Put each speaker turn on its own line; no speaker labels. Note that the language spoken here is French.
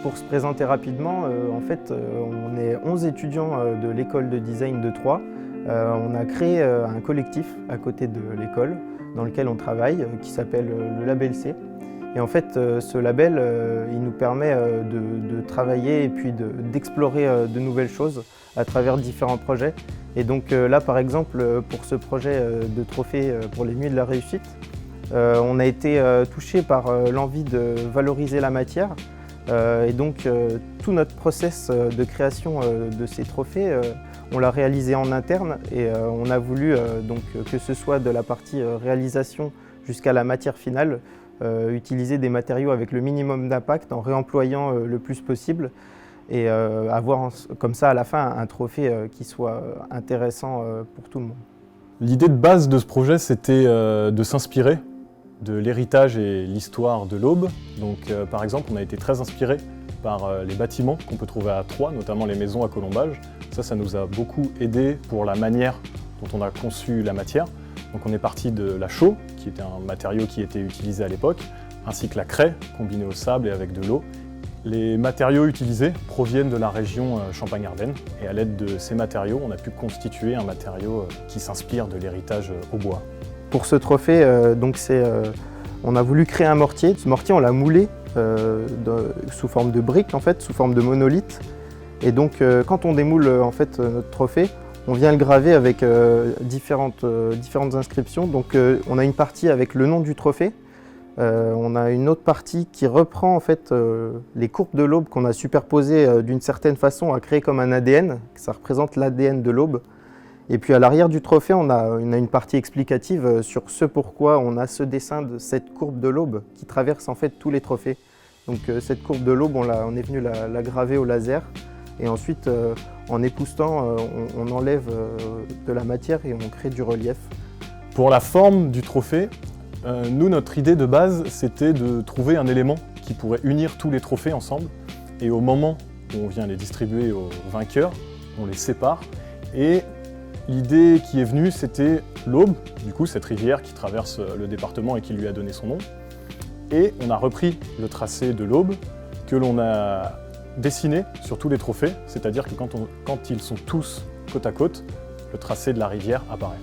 Pour se présenter rapidement, on est 11 étudiants de l'école de design de Troyes. On a créé un collectif à côté de l'école dans lequel on travaille qui s'appelle le Label C. Et en fait, ce label, il nous permet de travailler et puis d'explorer de nouvelles choses à travers différents projets. Et donc là, par exemple, pour ce projet de trophée pour les Nuits de la Réussite, on a été touché par l'envie de valoriser la matière. Et donc tout notre process de création de ces trophées, on l'a réalisé en interne et on a voulu que ce soit de la partie réalisation jusqu'à la matière finale, utiliser des matériaux avec le minimum d'impact en réemployant le plus possible et avoir comme ça à la fin un trophée qui soit intéressant pour tout le monde.
L'idée de base de ce projet, c'était de s'inspirer de l'héritage et l'histoire de l'Aube. Donc par exemple, on a été très inspiré par les bâtiments qu'on peut trouver à Troyes, notamment les maisons à colombage. Ça nous a beaucoup aidé pour la manière dont on a conçu la matière. Donc on est parti de la chaux, qui était un matériau qui était utilisé à l'époque, ainsi que la craie, combinée au sable et avec de l'eau. Les matériaux utilisés proviennent de la région Champagne-Ardenne, et à l'aide de ces matériaux, on a pu constituer un matériau qui s'inspire de l'héritage au bois.
Pour ce trophée, on a voulu créer un mortier. Ce mortier, on l'a moulé sous forme de briques, sous forme de monolithe. Et donc, quand on démoule notre trophée, on vient le graver avec différentes inscriptions. Donc, on a une partie avec le nom du trophée. On a une autre partie qui reprend les courbes de l'Aube qu'on a superposées d'une certaine façon à créer comme un ADN. Ça représente l'ADN de l'Aube. Et puis à l'arrière du trophée, on a une partie explicative sur ce pourquoi on a ce dessin de cette courbe de l'Aube qui traverse tous les trophées. Donc cette courbe de l'Aube, on est venu la graver au laser et ensuite en époussetant, on enlève de la matière et on crée du relief.
Pour la forme du trophée, notre idée de base, c'était de trouver un élément qui pourrait unir tous les trophées ensemble. Et au moment où on vient les distribuer aux vainqueurs, on les sépare. Et l'idée qui est venue, c'était l'Aube, du coup cette rivière qui traverse le département et qui lui a donné son nom. Et on a repris le tracé de l'Aube que l'on a dessiné sur tous les trophées, c'est-à-dire que quand ils sont tous côte à côte, le tracé de la rivière apparaît.